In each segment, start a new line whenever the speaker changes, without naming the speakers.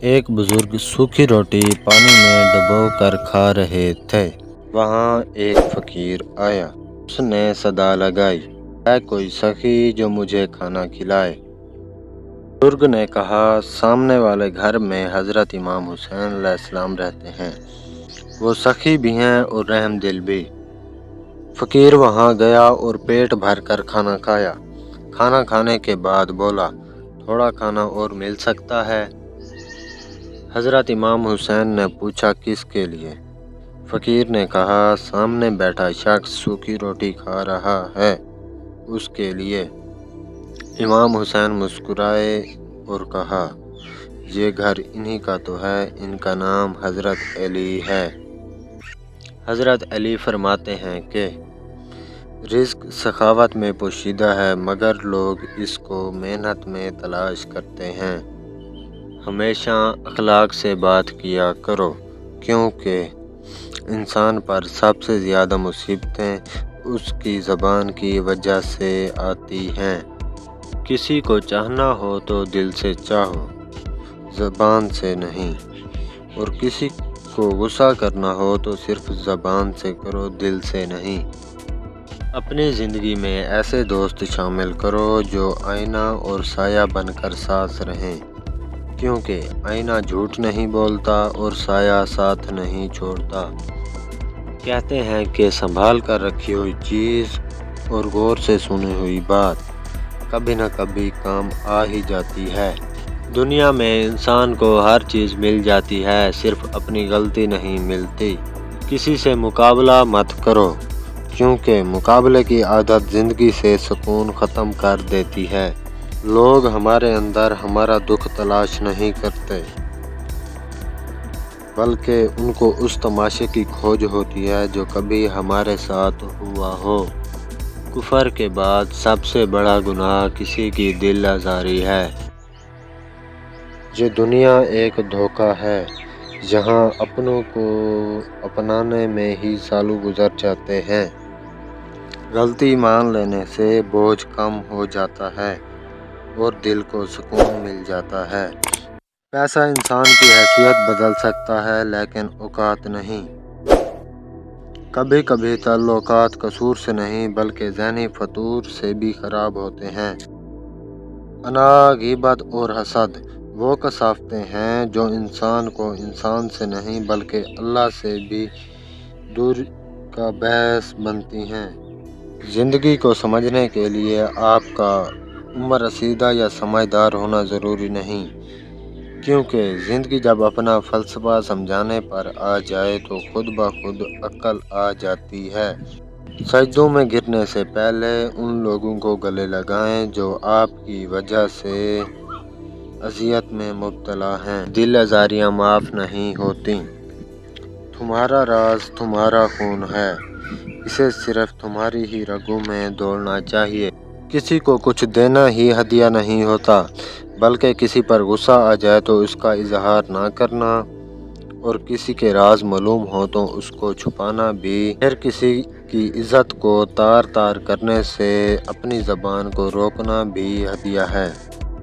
ایک بزرگ सूखी रोटी पानी में डुबो कर खा रहे थे। वहाँ एक फकीर आया। उसने सदा लगाई, है कोई सखी जो मुझे खाना खिलाए। बुजुर्ग ने कहा, सामने वाले घर में हजरत इमाम हुसैन अलैहिस्सलाम रहते हैं। वो सखी भी हैं और रहम दिल भी। फकीर वहाँ गया और पेट भर कर खाना खाया। खाना खाने के बाद बोला, थोड़ा खाना और मिल सकता है। हजरत इमाम हुसैन ने पूछा, किसके लिए? फकीर ने कहा, सामने बैठा शख्स सूखी रोटी खा रहा है, उसके लिए। इमाम हुसैन मुस्कुराए और कहा, ये घर इन्हीं का तो है, इनका नाम हजरत अली है। हजरत अली फरमाते हैं कि रिज़्क सखावत में पोशीदा है, मगर लोग इसको मेहनत में तलाश करते हैं। हमेशा अखलाक से बात किया करो, क्योंकि इंसान पर सबसे ज़्यादा मुसीबतें उसकी ज़बान की वजह से आती हैं। किसी को चाहना हो तो दिल से चाहो, ज़बान से नहीं। और किसी को गुस्सा करना हो तो सिर्फ ज़बान से करो, दिल से नहीं। अपनी ज़िंदगी में ऐसे दोस्त शामिल करो जो आईना और साया बनकर साथ रहें, क्योंकि आईना झूठ नहीं बोलता और साया साथ नहीं छोड़ता। कहते हैं कि संभाल कर रखी हुई चीज़ और गौर से सुनी हुई बात कभी न कभी काम आ ही जाती है। दुनिया में इंसान को हर चीज़ मिल जाती है, सिर्फ अपनी गलती नहीं मिलती। किसी से मुकाबला मत करो, क्योंकि मुकाबले की आदत ज़िंदगी से सुकून ख़त्म कर देती है। लोग हमारे अंदर हमारा दुख तलाश नहीं करते, बल्कि उनको उस तमाशे की खोज होती है जो कभी हमारे साथ हुआ हो। कुफर के बाद सबसे बड़ा गुनाह किसी की दिल आज़ारी है। ये दुनिया एक धोखा है, जहाँ अपनों को अपनाने में ही सालों गुजर जाते हैं। गलती मान लेने से बोझ कम हो जाता है और दिल को सुकून मिल जाता है। पैसा इंसान की हैसियत बदल सकता है, लेकिन औकात नहीं। कभी कभी ताल्लुकात कसूर से नहीं बल्कि ज़हनी फतूर से भी ख़राब होते हैं। अना, ग़ीबत और हसद वो कसावतें हैं जो इंसान को इंसान से नहीं बल्कि अल्लाह से भी दूर का बायस बनती हैं। ज़िंदगी को समझने के लिए आपका उम्र रसीदा या समझदार होना ज़रूरी नहीं, क्योंकि ज़िंदगी जब अपना फ़लसफ़ा समझाने पर आ जाए तो खुद ब खुद अक्ल आ जाती है। सजदों में गिरने से पहले उन लोगों को गले लगाएं जो आपकी वजह से अज़ियत में मुब्तला हैं। दिल आज़ारियाँ माफ़ नहीं होती। तुम्हारा राज तुम्हारा खून है, इसे सिर्फ तुम्हारी ही रगों में दौड़ना चाहिए। किसी को कुछ देना ही हदिया नहीं होता, बल्कि किसी पर गुस्सा आ जाए तो उसका इजहार ना करना, और किसी के राज मालूम हो तो उसको छुपाना भी। फिर किसी की इज़्ज़त को तार तार करने से अपनी ज़बान को रोकना भी हदिया है।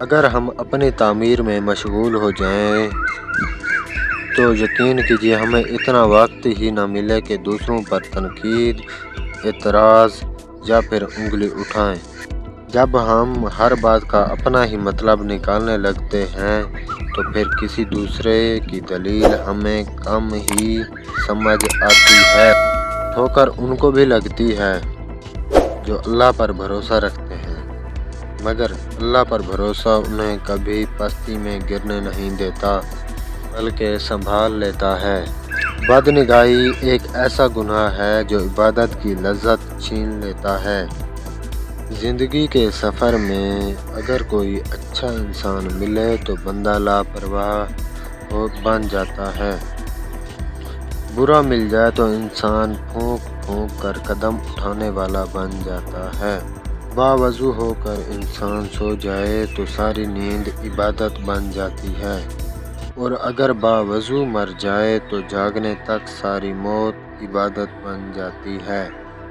अगर हम अपनी तामीर में मशगूल हो जाएं तो यकीन कीजिए हमें इतना वक्त ही ना मिले कि दूसरों पर तनकीद, एतराज़ या फिर उंगली उठाएं। जब हम हर बात का अपना ही मतलब निकालने लगते हैं तो फिर किसी दूसरे की दलील हमें कम ही समझ आती है। ठोकर उनको भी लगती है जो अल्लाह पर भरोसा रखते हैं, मगर अल्लाह पर भरोसा उन्हें कभी पस्ती में गिरने नहीं देता, बल्कि संभाल लेता है। बदनिगाही एक ऐसा गुनाह है जो इबादत की लज्जत छीन लेता है। ज़िंदगी के सफ़र में अगर कोई अच्छा इंसान मिले तो बंदा लापरवाह हो बन जाता है। बुरा मिल जाए तो इंसान फूंक फूंक कर कदम उठाने वाला बन जाता है। बावजू होकर इंसान सो जाए तो सारी नींद इबादत बन जाती है, और अगर बावजू मर जाए तो जागने तक सारी मौत इबादत बन जाती है।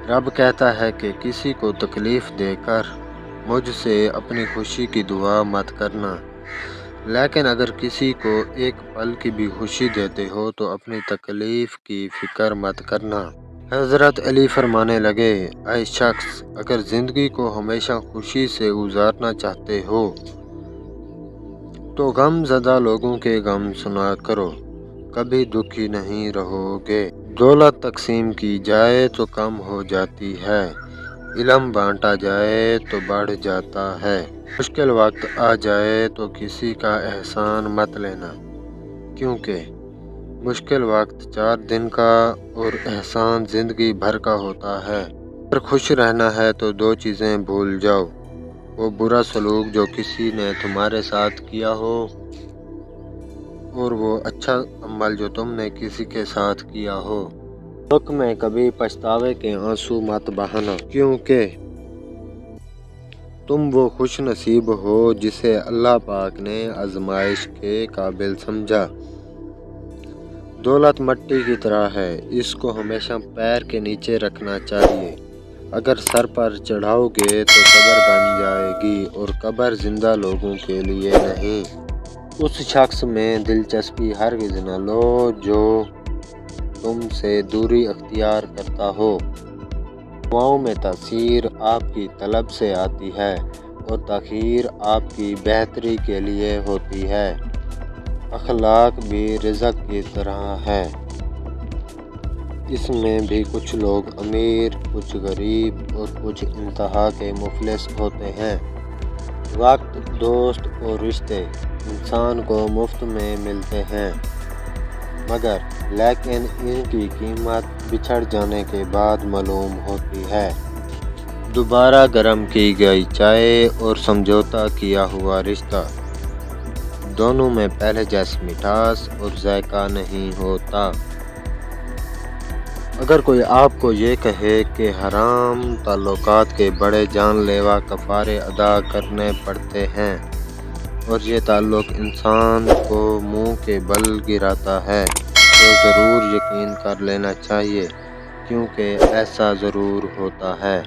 रब कहता है कि किसी को तकलीफ़ देकर मुझसे अपनी खुशी की दुआ मत करना। لیکن اگر کسی کو ایک پل کی بھی خوشی دیتے ہو تو اپنی تکلیف کی فکر مت کرنا۔ حضرت علی فرمانے لگے، اے شخص، اگر زندگی کو ہمیشہ خوشی سے گزارنا چاہتے ہو تو غم زدہ لوگوں کے غم سنا کرو، کبھی دکھی نہیں رہو گے۔ دولت تقسیم کی جائے تو کم ہو جاتی ہے، علم بانٹا جائے تو بڑھ جاتا ہے۔ مشکل وقت آ جائے تو کسی کا احسان مت لینا، کیونکہ مشکل وقت 4 دن کا اور احسان زندگی بھر کا ہوتا ہے۔ اگر خوش رہنا ہے تو 2 چیزیں بھول جاؤ، وہ برا سلوک جو کسی نے تمہارے ساتھ کیا ہو اور وہ اچھا عمل جو تم نے کسی کے ساتھ کیا ہو۔ دکھ میں کبھی پچھتاوے کے آنسو مت بہانا، کیونکہ تم وہ خوش نصیب ہو جسے اللہ پاک نے آزمائش کے قابل سمجھا۔ دولت مٹی کی طرح ہے، اس کو ہمیشہ پیر کے نیچے رکھنا چاہیے۔ اگر سر پر چڑھاؤ گے تو قبر بن جائے گی، اور قبر زندہ لوگوں کے لیے نہیں۔ اس شخص میں دلچسپی ہرگز نہ لو جو تم سے دوری اختیار کرتا ہو۔ دعاؤں میں تاثیر آپ کی طلب سے آتی ہے اور تاخیر آپ کی بہتری کے لیے ہوتی ہے۔ اخلاق بھی رزق کی طرح ہے، اس میں بھی کچھ لوگ امیر، کچھ غریب اور کچھ انتہا کے مفلس ہوتے ہیں۔ وقت، دوست اور رشتے انسان کو مفت میں ملتے ہیں، لیکن ان کی قیمت بچھڑ جانے کے بعد معلوم ہوتی ہے۔ دوبارہ گرم کی گئی چائے اور سمجھوتا کیا ہوا رشتہ، دونوں میں پہلے جیسی مٹھاس اور ذائقہ نہیں ہوتا۔ اگر کوئی آپ کو یہ کہے کہ حرام تعلقات کے بڑے جان لیوا کفارے ادا کرنے پڑتے ہیں اور یہ تعلق انسان کو منہ کے بل گراتا ہے، تو ضرور یقین کر لینا چاہیے، کیونکہ ایسا ضرور ہوتا ہے۔